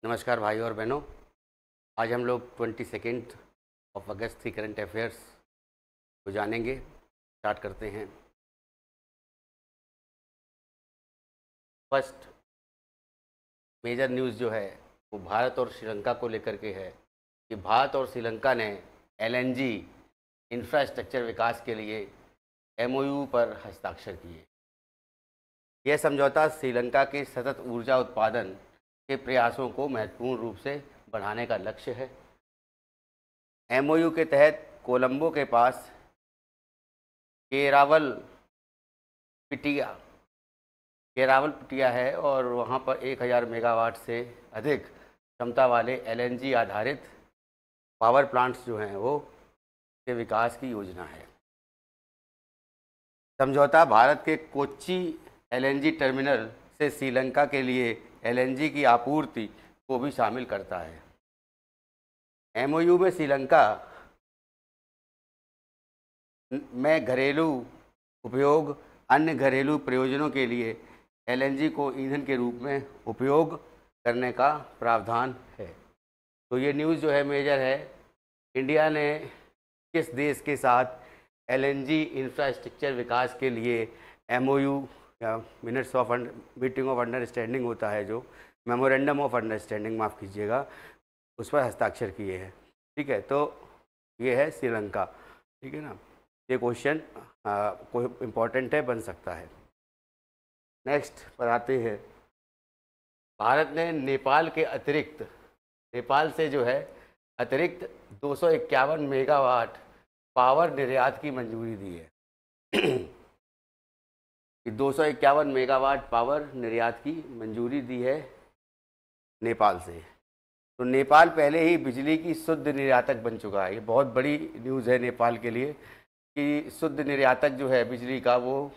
नमस्कार भाई और बहनों। आज हम लोग 22 ऑफ अगस्त की करंट अफेयर्स को जानेंगे। स्टार्ट करते हैं। फर्स्ट मेजर न्यूज़ जो है वो भारत और श्रीलंका को लेकर के है कि भारत और श्रीलंका ने एलएनजी इंफ्रास्ट्रक्चर विकास के लिए एमओयू पर हस्ताक्षर किए। यह समझौता श्रीलंका के सतत ऊर्जा उत्पादन के प्रयासों को महत्वपूर्ण रूप से बढ़ाने का लक्ष्य है। एमओयू के तहत कोलंबो के पास केरावल पिटिया है और वहाँ पर 1000 मेगावाट से अधिक क्षमता वाले एलएनजी आधारित पावर प्लांट्स जो हैं वो के विकास की योजना है। समझौता भारत के कोच्चि एलएनजी टर्मिनल से श्रीलंका के लिए एलएनजी की आपूर्ति को भी शामिल करता है। एमओयू में श्रीलंका में घरेलू उपयोग अन्य घरेलू प्रयोजनों के लिए एलएनजी को ईंधन के रूप में उपयोग करने का प्रावधान है। तो ये न्यूज़ जो है मेजर है, इंडिया ने किस देश के साथ एलएनजी इंफ्रास्ट्रक्चर विकास के लिए एमओयू या मीटिंग ऑफ अंडरस्टैंडिंग होता है, जो मेमोरेंडम ऑफ अंडरस्टैंडिंग, माफ़ कीजिएगा, उस पर हस्ताक्षर किए हैं। ठीक है, तो ये है श्रीलंका। ठीक है ना, ये क्वेश्चन कोई इम्पोर्टेंट है, बन सकता है। नेक्स्ट पर आते हैं। भारत ने नेपाल से जो है अतिरिक्त 251 मेगावाट पावर निर्यात की मंजूरी दी है। 251 मेगावाट पावर निर्यात की मंजूरी दी है नेपाल से। तो नेपाल पहले ही बिजली की शुद्ध निर्यातक बन चुका है। ये बहुत बड़ी न्यूज़ है नेपाल के लिए कि शुद्ध निर्यातक जो है बिजली का वो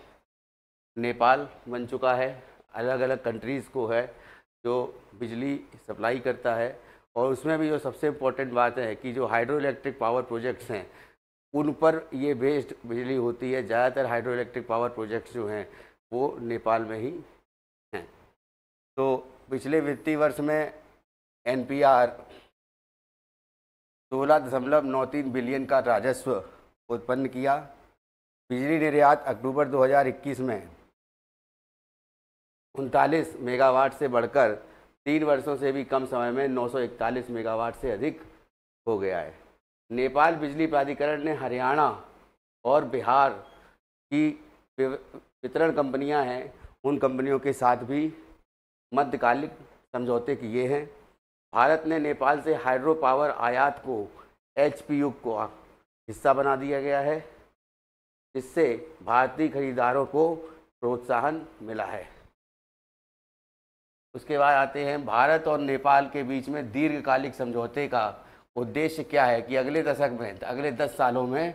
नेपाल बन चुका है। अलग अलग कंट्रीज़ को है जो बिजली सप्लाई करता है। और उसमें भी जो सबसे इम्पोर्टेंट बात है कि जो हाइड्रो इलेक्ट्रिक पावर प्रोजेक्ट्स हैं उन पर ये बेस्ड बिजली होती है। ज़्यादातर हाइड्रो इलेक्ट्रिक पावर प्रोजेक्ट्स जो हैं वो नेपाल में ही हैं। तो पिछले वित्तीय वर्ष में एनपीआर 16.93 बिलियन का राजस्व उत्पन्न किया। बिजली निर्यात अक्टूबर 2021 में 39 मेगावाट से बढ़कर 3 वर्षों से भी कम समय में 941 मेगावाट से अधिक हो गया है। नेपाल बिजली प्राधिकरण ने हरियाणा और बिहार की वितरण कंपनियां हैं, उन कंपनियों के साथ भी मध्यकालिक समझौते किए हैं। भारत ने नेपाल से हाइड्रो पावर आयात को एचपीयू को हिस्सा बना दिया गया है, जिससे भारतीय खरीदारों को प्रोत्साहन मिला है। उसके बाद आते हैं भारत और नेपाल के बीच में दीर्घकालिक समझौते का उद्देश्य क्या है कि अगले दशक में, अगले 10 सालों में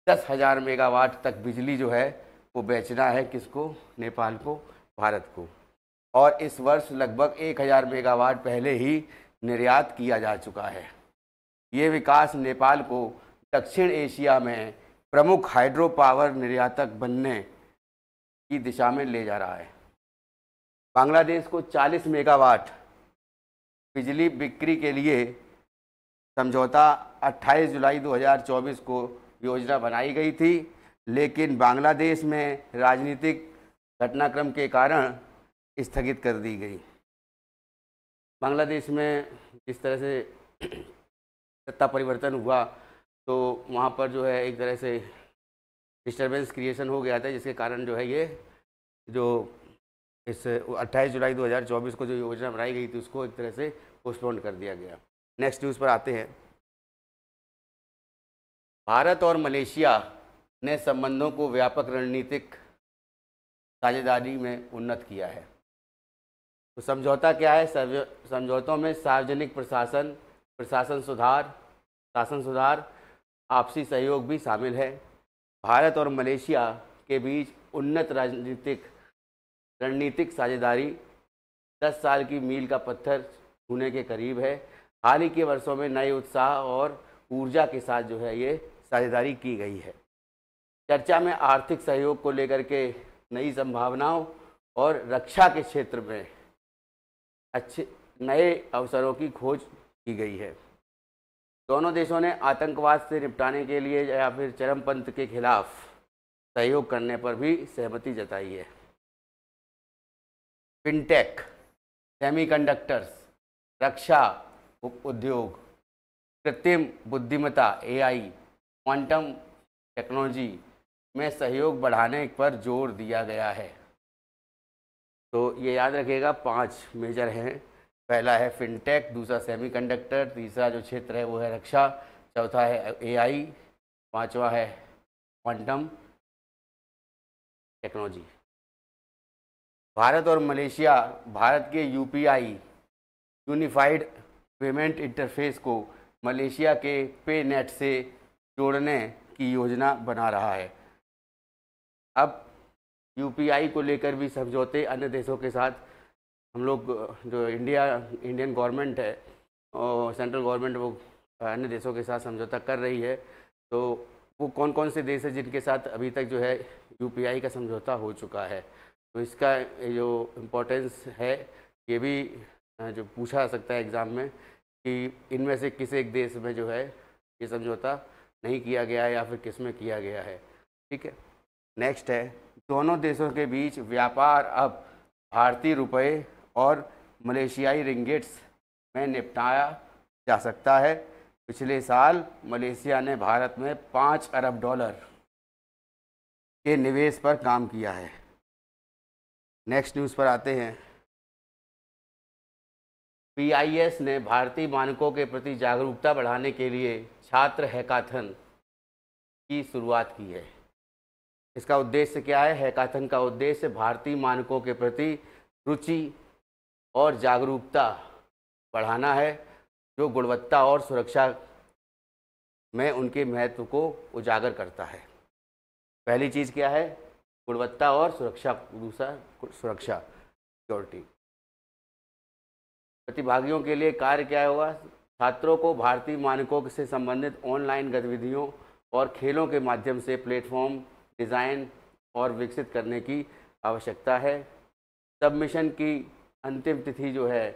10,000 मेगावाट तक बिजली जो है वो बेचना है। किसको? नेपाल को, भारत को। और इस वर्ष लगभग 1000 मेगावाट पहले ही निर्यात किया जा चुका है। ये विकास नेपाल को दक्षिण एशिया में प्रमुख हाइड्रो पावर निर्यातक बनने की दिशा में ले जा रहा है। बांग्लादेश को 40 मेगावाट बिजली बिक्री के लिए समझौता 28 जुलाई 2024 को योजना बनाई गई थी, लेकिन बांग्लादेश में राजनीतिक घटनाक्रम के कारण स्थगित कर दी गई। बांग्लादेश में जिस तरह से सत्ता परिवर्तन हुआ तो वहाँ पर जो है एक तरह से डिस्टर्बेंस क्रिएशन हो गया था, जिसके कारण जो है ये जो इस 28 जुलाई 2024 को जो योजना बनाई गई थी उसको एक तरह से पोस्टपोन कर दिया गया। नेक्स्ट न्यूज़ पर आते हैं। भारत और मलेशिया ने संबंधों को व्यापक रणनीतिक साझेदारी में उन्नत किया है। तो समझौता क्या है? समझौतों में सार्वजनिक शासन सुधार, आपसी सहयोग भी शामिल है। भारत और मलेशिया के बीच उन्नत रणनीतिक साझेदारी 10 साल की मील का पत्थर छूने के करीब है। हाल ही के वर्षों में नए उत्साह और ऊर्जा के साथ जो है ये साझेदारी की गई है। चर्चा में आर्थिक सहयोग को लेकर के नई संभावनाओं और रक्षा के क्षेत्र में नए अवसरों की खोज की गई है। दोनों देशों ने आतंकवाद से निपटाने के लिए या फिर चरमपंथ के खिलाफ सहयोग करने पर भी सहमति जताई है। फिनटेक, सेमीकंडक्टर्स, रक्षा उद्योग, कृत्रिम बुद्धिमत्ता एआई, क्वांटम टेक्नोलॉजी में सहयोग बढ़ाने पर जोर दिया गया है। तो ये याद रखिएगा, 5 मेजर हैं। पहला है फिनटेक, दूसरा सेमीकंडक्टर, तीसरा जो क्षेत्र है वो है रक्षा, चौथा है एआई, पांचवा है क्वांटम टेक्नोलॉजी। भारत और मलेशिया भारत के यूपीआई यूनिफाइड पेमेंट इंटरफेस को मलेशिया के पे नेट से जोड़ने की योजना बना रहा है। अब यूपीआई को लेकर भी समझौते अन्य देशों के साथ हम लोग, जो इंडियन गवर्नमेंट है और सेंट्रल गवर्नमेंट, वो अन्य देशों के साथ समझौता कर रही है। तो वो कौन कौन से देश हैं जिनके साथ अभी तक जो है यूपीआई का समझौता हो चुका है। तो इसका जो इम्पोर्टेंस है ये भी जो पूछा जा सकता है एग्ज़ाम में कि इनमें से किस एक देश में जो है ये समझौता नहीं किया गया है या फिर किस में किया गया है। ठीक है, नेक्स्ट है, दोनों देशों के बीच व्यापार अब भारतीय रुपये और मलेशियाई रिंगिट्स में निपटाया जा सकता है। पिछले साल मलेशिया ने भारत में $5 अरब के निवेश पर काम किया है। नेक्स्ट न्यूज़ पर आते हैं। PIS ने भारतीय मानकों के प्रति जागरूकता बढ़ाने के लिए छात्र हैकाथन की शुरुआत की है। इसका उद्देश्य क्या है? हैकाथन का उद्देश्य भारतीय मानकों के प्रति रुचि और जागरूकता बढ़ाना है, जो गुणवत्ता और सुरक्षा में उनके महत्व को उजागर करता है। पहली चीज़ क्या है? गुणवत्ता और सुरक्षा। दूसरा सुरक्षा, सिक्योरिटी। प्रतिभागियों के लिए कार्य क्या होगा? छात्रों को भारतीय मानकों से संबंधित ऑनलाइन गतिविधियों और खेलों के माध्यम से प्लेटफॉर्म डिज़ाइन और विकसित करने की आवश्यकता है। सबमिशन की अंतिम तिथि जो है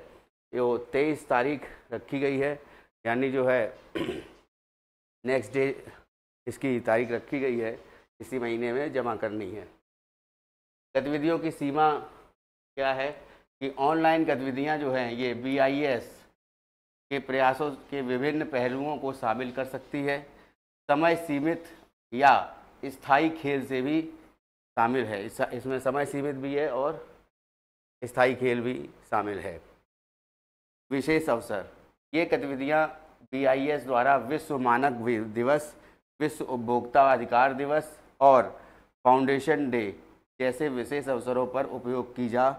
वो 23 तारीख रखी गई है, यानी जो है नेक्स्ट डे इसकी तारीख रखी गई है, इसी महीने में जमा करनी है। गतिविधियों की सीमा क्या है कि ऑनलाइन गतिविधियां जो हैं ये BIS के प्रयासों के विभिन्न पहलुओं को शामिल कर सकती है। समय सीमित या स्थायी खेल से भी शामिल है, इसमें समय सीमित भी है और स्थायी खेल भी शामिल है। विशेष अवसर, ये गतिविधियां BIS द्वारा विश्व मानक दिवस, विश्व उपभोक्ता अधिकार दिवस और फाउंडेशन डे जैसे विशेष अवसरों पर उपयोग की जा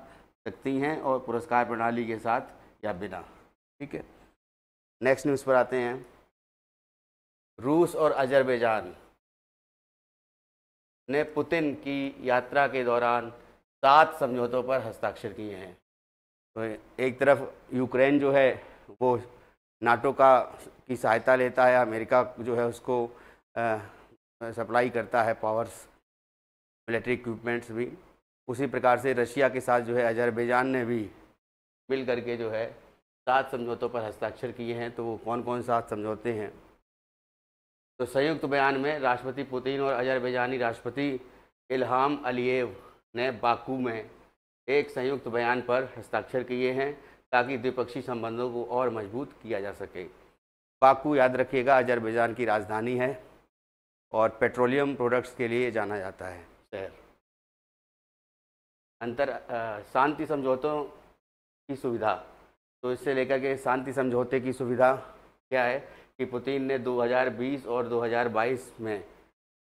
सकती हैं और पुरस्कार प्रणाली के साथ या बिना। ठीक है, नेक्स्ट न्यूज़ पर आते हैं। रूस और अजरबैजान ने पुतिन की यात्रा के दौरान 7 समझौतों पर हस्ताक्षर किए हैं। तो एक तरफ यूक्रेन जो है वो नाटो की सहायता लेता है, अमेरिका जो है उसको सप्लाई करता है पावर्स, मिलिट्री इक्विपमेंट्स भी। उसी प्रकार से रशिया के साथ जो है अजरबैजान ने भी मिल करके जो है 7 समझौतों पर हस्ताक्षर किए हैं। तो वो कौन कौन 7 समझौते हैं? तो संयुक्त बयान में राष्ट्रपति पुतिन और अजरबैजानी राष्ट्रपति इल्हाम अलीयेव ने बाकू में एक संयुक्त बयान पर हस्ताक्षर किए हैं ताकि द्विपक्षीय संबंधों को और मजबूत किया जा सके। बाकू, याद रखिएगा, अजरबैजान की राजधानी है और पेट्रोलियम प्रोडक्ट्स के लिए जाना जाता है शहर। शांति समझौतों की सुविधा, तो इससे लेकर के शांति समझौते की सुविधा क्या है कि पुतिन ने 2020 और 2022 में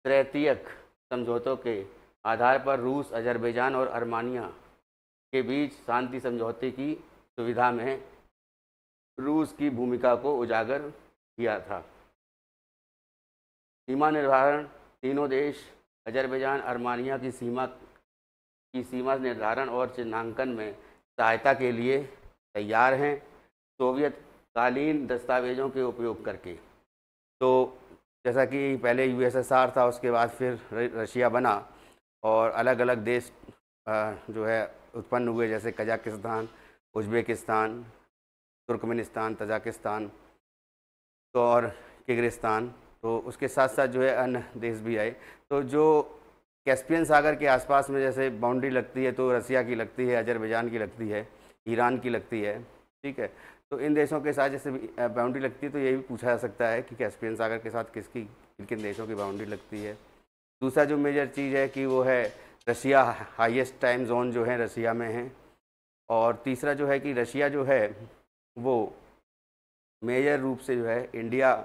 तृतीयक समझौतों के आधार पर रूस, अजरबैजान और आर्मेनिया के बीच शांति समझौते की सुविधा में रूस की भूमिका को उजागर किया था। सीमा निर्धारण, तीनों देश अजरबैजान आर्मेनिया की सीमा निर्धारण और चिन्हांकन में सहायता के लिए तैयार हैं, सोवियत कालीन दस्तावेज़ों के उपयोग करके। तो जैसा कि पहले USSR था, उसके बाद फिर रशिया बना और अलग अलग देश जो है उत्पन्न हुए, जैसे कजाकिस्तान, उज़्बेकिस्तान, तुर्कमेनिस्तान, तजाकिस्तान तो और किर्गिस्तान, तो उसके साथ साथ जो है अन्य देश भी आए। तो जो कैस्पियन सागर के आसपास में जैसे बाउंड्री लगती है तो रसिया की लगती है, अजरबैजान की लगती है, ईरान की लगती है, ठीक है। तो इन देशों के साथ जैसे बाउंड्री लगती है तो ये भी पूछा जा सकता है कि कैस्पियन सागर के साथ किसकी किन किन देशों की बाउंड्री लगती है। दूसरा जो मेजर चीज़ है कि वो है रशिया, हाईएस्ट टाइम जोन जो है रशिया में है। और तीसरा जो है कि रशिया जो है वो मेजर रूप से जो है इंडिया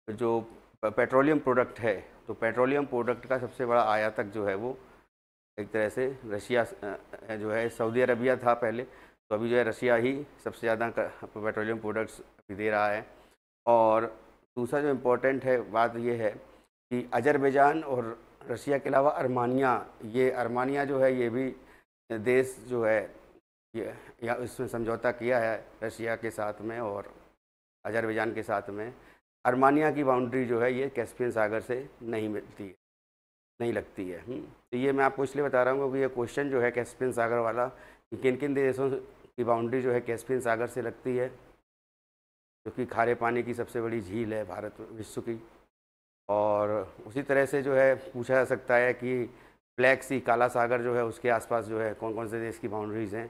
जो पेट्रोलियम प्रोडक्ट है, तो पेट्रोलियम प्रोडक्ट का सबसे बड़ा आयातक जो है वो एक तरह से रशिया जो है। सऊदी अरबिया था पहले, तो अभी जो है रशिया ही सबसे ज़्यादा पेट्रोलियम प्रोडक्ट्स अभी दे रहा है। और दूसरा जो इम्पोर्टेंट है बात ये है कि अजरबैजान और रशिया के अलावा अर्मानिया जो है ये भी देश जो है ये या इसमें समझौता किया है रशिया के साथ में और अजरबैजान के साथ में। अर्मानिया की बाउंड्री जो है ये कैस्पियन सागर से नहीं मिलती है, नहीं लगती है। तो ये मैं आपको इसलिए बता रहा हूँ क्योंकि ये क्वेश्चन जो है कैस्पियन सागर वाला कि किन किन देशों की बाउंड्री जो है कैस्पियन सागर से लगती है, क्योंकि खारे पानी की सबसे बड़ी झील है भारत विश्व की। और उसी तरह से जो है पूछा जा सकता है कि ब्लैक सी, काला सागर जो है उसके आसपास जो है कौन कौन से देश की बाउंड्रीज़ हैं,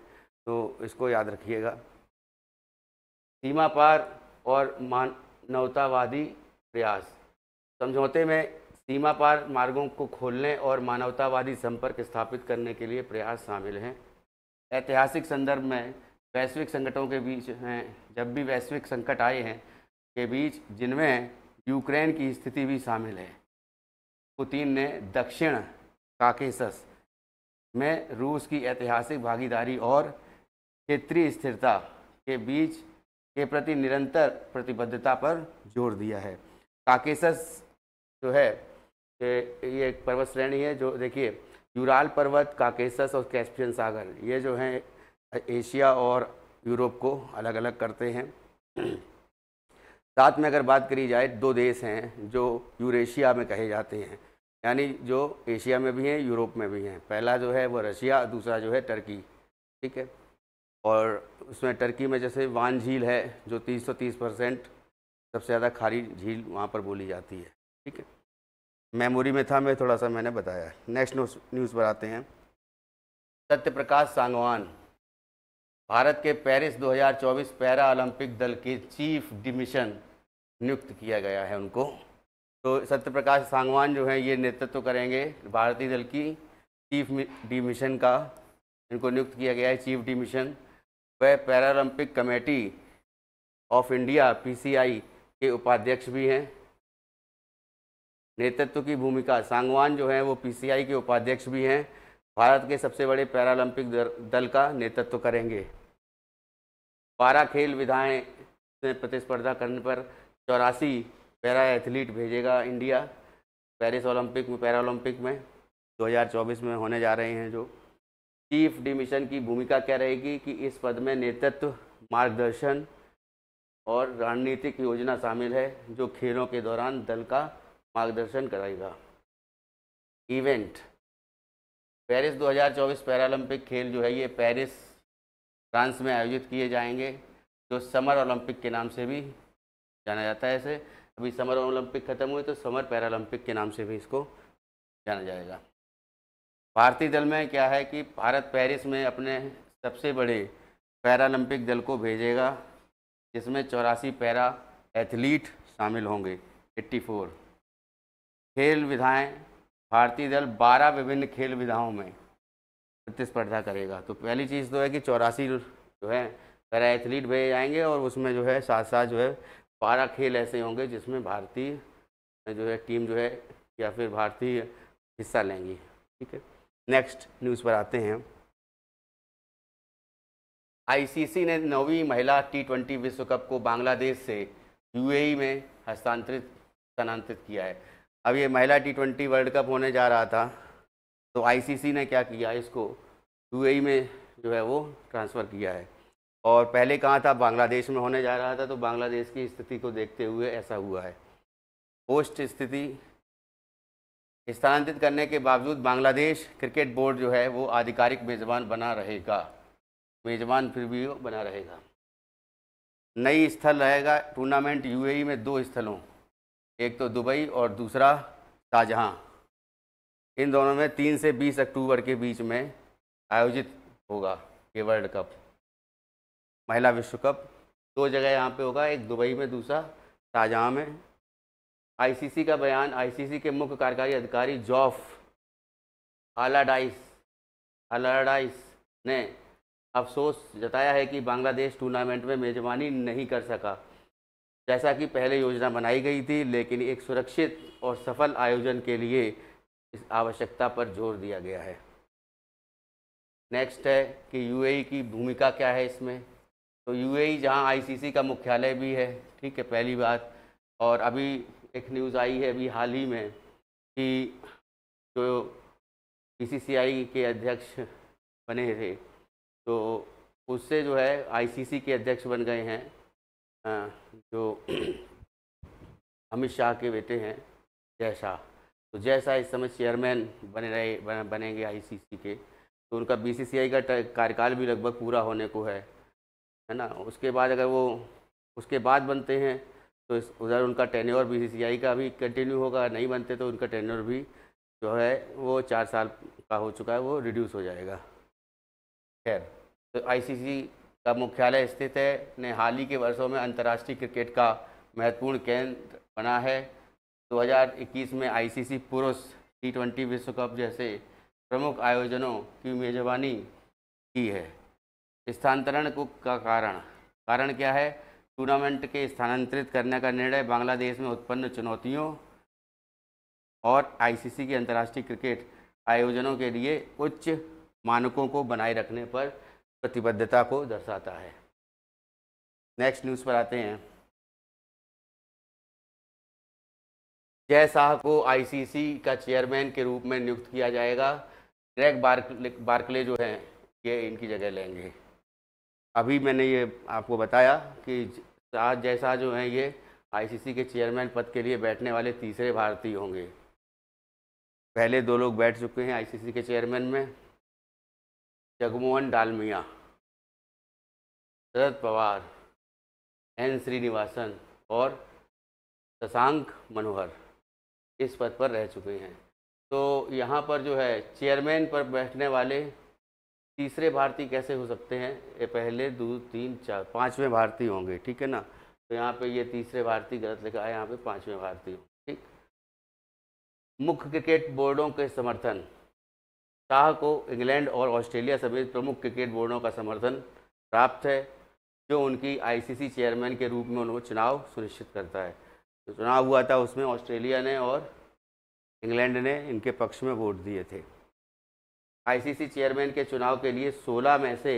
तो इसको याद रखिएगा। सीमा पार और मानवतावादी प्रयास। समझौते में सीमा पार मार्गों को खोलने और मानवतावादी संपर्क स्थापित करने के लिए प्रयास शामिल हैं। ऐतिहासिक संदर्भ में वैश्विक संकटों के बीच हैं, जब भी वैश्विक संकट आए हैं के बीच, जिनमें यूक्रेन की स्थिति भी शामिल है, पुतिन ने दक्षिण काकेशस में रूस की ऐतिहासिक भागीदारी और क्षेत्रीय स्थिरता के बीच के प्रति निरंतर प्रतिबद्धता पर जोर दिया है। काकेशस जो है ये एक पर्वत श्रेणी है जो देखिए यूराल पर्वत, काकेशस और कैस्पियन सागर, ये जो हैं एशिया और यूरोप को अलग अलग करते हैं। साथ में अगर बात करी जाए, दो देश हैं जो यूरेशिया में कहे जाते हैं, यानी जो एशिया में भी हैं, यूरोप में भी हैं। पहला जो है वो रशिया, दूसरा जो है टर्की, ठीक है। और उसमें टर्की में जैसे वान झील है जो 30% सबसे ज़्यादा खारी झील वहाँ पर बोली जाती है, ठीक है। मेमोरी में था, मैं थोड़ा सा मैंने बताया। नेक्स्ट न्यूज़ पर आते हैं। सत्यप्रकाश सांगवान भारत के पेरिस 2024 पैरा ओलंपिक दल के चीफ डिमिशन नियुक्त किया गया है उनको। तो सत्यप्रकाश सांगवान जो है ये नेतृत्व करेंगे भारतीय दल की चीफ डिमिशन का, इनको नियुक्त किया गया है चीफ डिमिशन। वह para Olympic committee of India PCI के उपाध्यक्ष भी हैं। नेतृत्व की भूमिका, सांगवान जो है वो PCI के उपाध्यक्ष भी हैं, भारत के सबसे बड़े पैरा ओलंपिक दल का नेतृत्व करेंगे। पारा खेल विधाएं में प्रतिस्पर्धा करने पर 84 पैरा एथलीट भेजेगा इंडिया पेरिस ओलंपिक में, पैरा ओलंपिक में 2024 में होने जा रहे हैं। जो चीफ डिमिशन की भूमिका क्या रहेगी कि इस पद में नेतृत्व, मार्गदर्शन और रणनीतिक योजना शामिल है, जो खेलों के दौरान दल का मार्गदर्शन कराएगा। इवेंट, पेरिस 2024 पैरालंपिक खेल जो है ये पेरिस फ्रांस में आयोजित किए जाएंगे, जो समर ओलंपिक के नाम से भी जाना जाता है। इसे अभी समर ओलंपिक ख़त्म हुए तो समर पैरालंपिक के नाम से भी इसको जाना जाएगा। भारतीय दल में क्या है कि भारत पेरिस में अपने सबसे बड़े पैरालंपिक दल को भेजेगा, जिसमें 84 पैरा एथलीट शामिल होंगे। 84 खेल विधाएं, भारतीय दल 12 विभिन्न खेल विधाओं में प्रतिस्पर्धा करेगा। तो पहली चीज़ तो है कि 84 जो है पैरा एथलीट भेजे जाएंगे और उसमें जो है साथ साथ जो है 12 खेल ऐसे होंगे जिसमें भारतीय जो है टीम जो है या फिर भारतीय हिस्सा लेंगी, ठीक है। नेक्स्ट न्यूज़ पर आते हैं। ICC ने 9वीं महिला T20 विश्व कप को बांग्लादेश से UAE में स्थानांतरित किया है। अब ये महिला T20 वर्ल्ड कप होने जा रहा था, तो ICC ने क्या किया, इसको UAE में जो है वो ट्रांसफ़र किया है। और पहले कहाँ था, बांग्लादेश में होने जा रहा था, तो बांग्लादेश की स्थिति को देखते हुए ऐसा हुआ है। होस्ट स्थिति स्थानांतरित करने के बावजूद बांग्लादेश क्रिकेट बोर्ड जो है वो आधिकारिक मेज़बान बना रहेगा, मेज़बान फिर भी वो बना रहेगा। नई स्थल रहेगा टूर्नामेंट यूएई में 2 स्थलों, एक तो दुबई और दूसरा शारजाह। इन दोनों में 3 से 20 अक्टूबर के बीच में आयोजित होगा ये वर्ल्ड कप, महिला विश्व कप। 2 जगह यहाँ पे होगा, एक दुबई में, दूसरा शारजाह में। आईसीसी का बयान, आईसीसी के मुख्य कार्यकारी अधिकारी जॉफ अलाडाइस ने अफसोस जताया है कि बांग्लादेश टूर्नामेंट में मेज़बानी नहीं कर सका, जैसा कि पहले योजना बनाई गई थी, लेकिन एक सुरक्षित और सफल आयोजन के लिए इस आवश्यकता पर जोर दिया गया है। नेक्स्ट है कि यूएई की भूमिका क्या है इसमें। तो यूएई जहां आईसीसी का मुख्यालय भी है, ठीक है, पहली बात। और अभी एक न्यूज़ आई है अभी हाल ही में कि जो बीसीसीआई के अध्यक्ष बने थे, तो उससे जो है आईसीसी के अध्यक्ष बन गए हैं जो अमित शाह के बेटे हैं, जय शाह। तो जय शाह इस समय चेयरमैन बनेंगे आईसीसी के। तो उनका बीसीसीआई का कार्यकाल भी लगभग पूरा होने को है ना। उसके बाद अगर वो उसके बाद बनते हैं तो उधर उनका टेन्योर बीसीसीआई का भी कंटिन्यू होगा, नहीं बनते तो उनका टेन्योर भी जो है वो 4 साल का हो चुका है, वो रिड्यूस हो जाएगा। खैर, तो आईसीसी का मुख्यालय स्थित है, ने हाल ही के वर्षों में अंतर्राष्ट्रीय क्रिकेट का महत्वपूर्ण केंद्र बना है। 2021 में आईसीसी पुरुष T20 विश्व कप जैसे प्रमुख आयोजनों की मेज़बानी की है। स्थानांतरण का कारण क्या है? टूर्नामेंट के स्थानांतरित करने का निर्णय बांग्लादेश में उत्पन्न चुनौतियों और आईसीसी के अंतर्राष्ट्रीय क्रिकेट आयोजनों के लिए उच्च मानकों को बनाए रखने पर प्रतिबद्धता को दर्शाता है। नेक्स्ट न्यूज़ पर आते हैं। जय शाह को आईसीसी का चेयरमैन के रूप में नियुक्त किया जाएगा। ग्रेग बार्कले जो हैं ये इनकी जगह लेंगे। अभी मैंने ये आपको बताया कि जय शाह जो हैं ये आईसीसी के चेयरमैन पद के लिए बैठने वाले तीसरे भारतीय होंगे। पहले 2 लोग बैठ चुके हैं आईसीसी के चेयरमैन में, जगमोहन डालमिया, शरद पवार, एन श्रीनिवासन और शशांक मनोहर इस पद पर रह चुके हैं। तो यहाँ पर जो है चेयरमैन पर बैठने वाले तीसरे भारतीय कैसे हो सकते हैं? ये पहले 2, 3, 4, 5वें भारतीय होंगे, ठीक है ना। तो यहाँ पे ये तीसरे भारतीय गलत लिखा है, यहाँ पे 5वें भारतीय, ठीक। मुख्य क्रिकेट बोर्डों के समर्थन। शाह को इंग्लैंड और ऑस्ट्रेलिया समेत प्रमुख क्रिकेट बोर्डों का समर्थन प्राप्त है, जो उनकी आईसीसी चेयरमैन के रूप में उनको चुनाव सुनिश्चित करता है। तो चुनाव हुआ था उसमें ऑस्ट्रेलिया ने और इंग्लैंड ने इनके पक्ष में वोट दिए थे। आईसीसी चेयरमैन के चुनाव के लिए 16 में से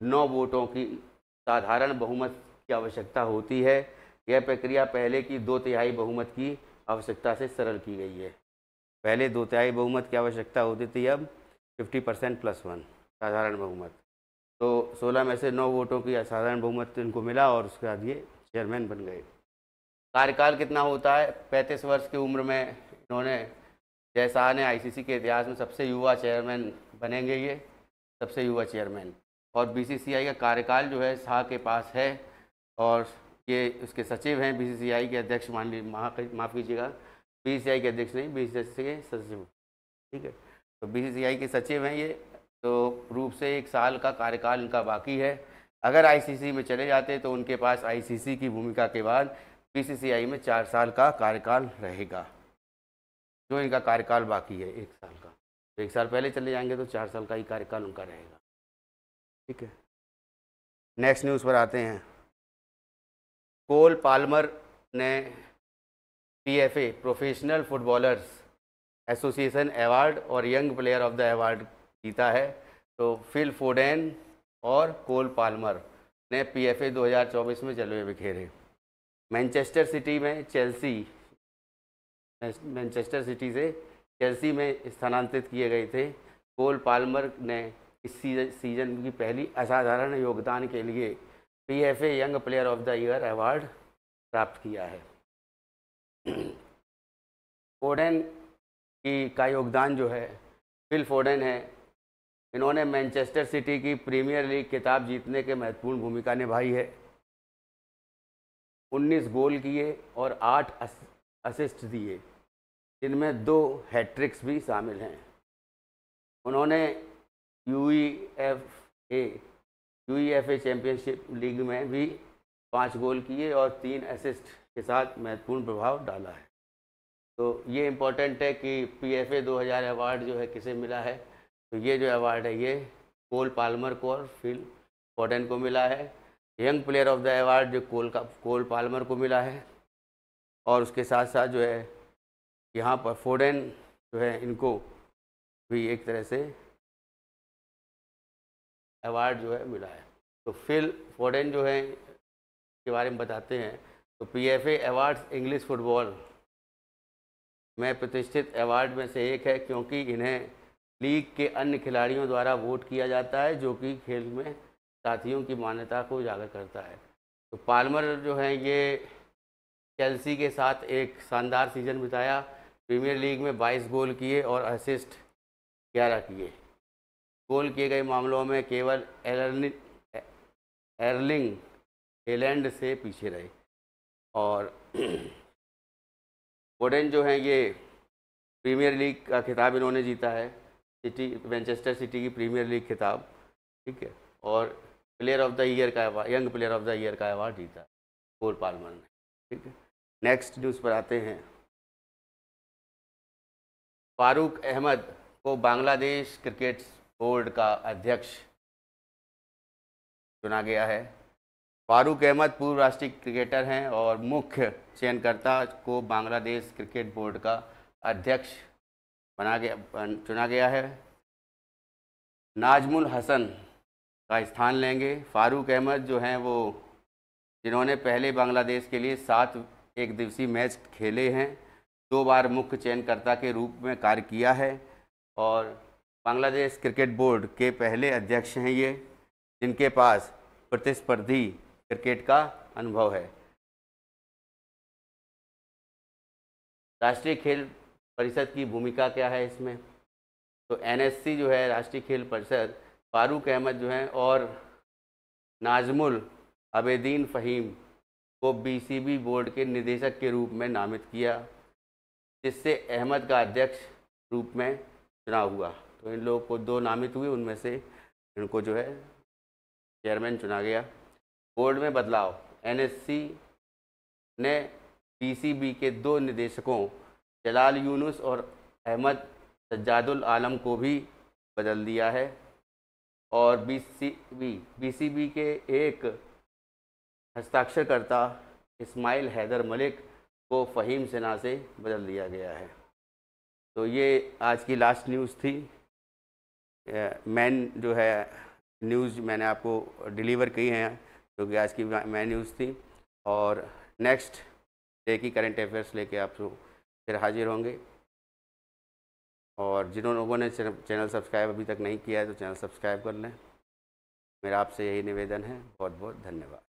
9 वोटों की साधारण बहुमत की आवश्यकता होती है। यह प्रक्रिया पहले की 2/3 बहुमत की आवश्यकता से सरल की गई है। पहले 2/3 बहुमत की आवश्यकता होती थी, अब 50% + 1 साधारण बहुमत। तो 16 में से 9 वोटों की असाधारण बहुमत इनको मिला और उसके बाद ये चेयरमैन बन गए। कार्यकाल कितना होता है? 35 वर्ष की उम्र में इन्होंने, जय शाह ने आईसीसी के इतिहास में सबसे युवा चेयरमैन बनेंगे, ये सबसे युवा चेयरमैन। और बीसीसीआई का कार्यकाल जो है शाह के पास है, और ये उसके सचिव हैं बीसीसीआई के अध्यक्ष, माफ़ कीजिएगा, बीसीसीआई के अध्यक्ष नहीं, बीसीसीआई के सचिव, ठीक है। तो बीसीसीआई के सचिव हैं ये, तो रूप से 1 साल का कार्यकाल इनका बाकी है। अगर आईसीसी में चले जाते तो उनके पास आईसीसी की भूमिका के बाद बीसीसीआई में 4 साल का कार्यकाल रहेगा। जो इनका कार्यकाल बाकी है 1 साल का, तो 1 साल पहले चले जाएंगे तो 4 साल का ही कार्यकाल उनका रहेगा, ठीक है। नेक्स्ट न्यूज़ पर आते हैं। कोल पाल्मर ने PFA professional footballers association award और young player of the award जीता है। तो फिल फोडेन और कोल पाल्मर ने पीएफए 2024 में जलवे बिखेरे। मैनचेस्टर सिटी से चेल्सी में स्थानांतरित किए गए थे। कोल पाल्मर ने इस सीजन की पहली असाधारण योगदान के लिए PFA young player of the year award प्राप्त किया है। फोडेन का योगदान जो है, फिल फोडेन है, इन्होंने मैनचेस्टर सिटी की प्रीमियर लीग खिताब जीतने के महत्वपूर्ण भूमिका निभाई है। 19 गोल किए और 8 असिस्ट दिए, जिनमें 2 हैट्रिक्स भी शामिल हैं। उन्होंने यूईएफए चैम्पियनशिप लीग में भी 5 गोल किए और 3 असिस्ट के साथ महत्वपूर्ण प्रभाव डाला है। तो ये इम्पोर्टेंट है कि पीएफए 2000 अवार्ड जो है किसे मिला है, तो ये जो अवार्ड है ये कोल पाल्मर को और फिल फोडेन को मिला है। Young player of the award जो कोल पाल्मर को मिला है, और उसके साथ साथ जो है यहाँ पर फोडेन जो है इनको भी एक तरह से अवार्ड जो है मिला है। तो फिल फोडेन जो है के बारे में बताते हैं। तो पीएफए अवार्ड्स इंग्लिश फुटबॉल में प्रतिष्ठित अवार्ड में से एक है, क्योंकि इन्हें लीग के अन्य खिलाड़ियों द्वारा वोट किया जाता है, जो कि खेल में साथियों की मान्यता को उजागर करता है। तो पाल्मर जो है ये चेल्सी के साथ एक शानदार सीजन बिताया। प्रीमियर लीग में 22 गोल किए और असिस्ट 11 किए। गोल किए गए मामलों में केवल एर्लिंग हेलैंड से पीछे रहे। और फोडेन जो है ये प्रीमियर लीग का खिताब इन्होंने जीता है, मैनचेस्टर सिटी की प्रीमियर लीग खिताब, ठीक है। और प्लेयर ऑफ द ईयर का award, young player of the year का अवार्ड जीता कोल पाल्मर ने, ठीक है। नेक्स्ट न्यूज़ पर आते हैं। फारूक अहमद को बांग्लादेश क्रिकेट बोर्ड का अध्यक्ष चुना गया है। फारूक अहमद पूर्व राष्ट्रीय क्रिकेटर हैं और मुख्य चयनकर्ता को बांग्लादेश क्रिकेट बोर्ड का अध्यक्ष चुना गया है। नाजमुल हसन का स्थान लेंगे। फारूक अहमद जो हैं वो जिन्होंने पहले बांग्लादेश के लिए 7 एक दिवसीय मैच खेले हैं, 2 बार मुख्य चयनकर्ता के रूप में कार्य किया है और बांग्लादेश क्रिकेट बोर्ड के पहले अध्यक्ष हैं ये, जिनके पास प्रतिस्पर्धी क्रिकेट का अनुभव है। राष्ट्रीय खेल परिषद की भूमिका क्या है इसमें? तो एनएससी जो है राष्ट्रीय खेल परिषद, फारूक अहमद जो हैं और नाजमुल अबेदीन फ़हीम को बीसीबी बोर्ड के निदेशक के रूप में नामित किया, जिससे अहमद का अध्यक्ष रूप में चुनाव हुआ। तो इन लोगों को 2 नामित हुए, उनमें से इनको जो है चेयरमैन चुना गया। बोर्ड में बदलाव। एनएससी ने बीसीबी के 2 निदेशकों जलाल यूनुस और अहमद सज्जादुल आलम को भी बदल दिया है और बीसीबी के एक हस्ताक्षरकर्ता इस्माइल हैदर मलिक को फ़हीम सिन्हा से बदल दिया गया है। तो ये आज की लास्ट न्यूज़ थी। मेन जो है न्यूज़ मैंने आपको डिलीवर की हैं, क्योंकि आज की मेन न्यूज़ थी। और नेक्स्ट डे की करंट अफेयर्स लेके आप फिर हाजिर होंगे। और जिन लोगों ने चैनल सब्सक्राइब अभी तक नहीं किया है तो चैनल सब्सक्राइब कर लें। मेरा आपसे यही निवेदन है। बहुत बहुत धन्यवाद।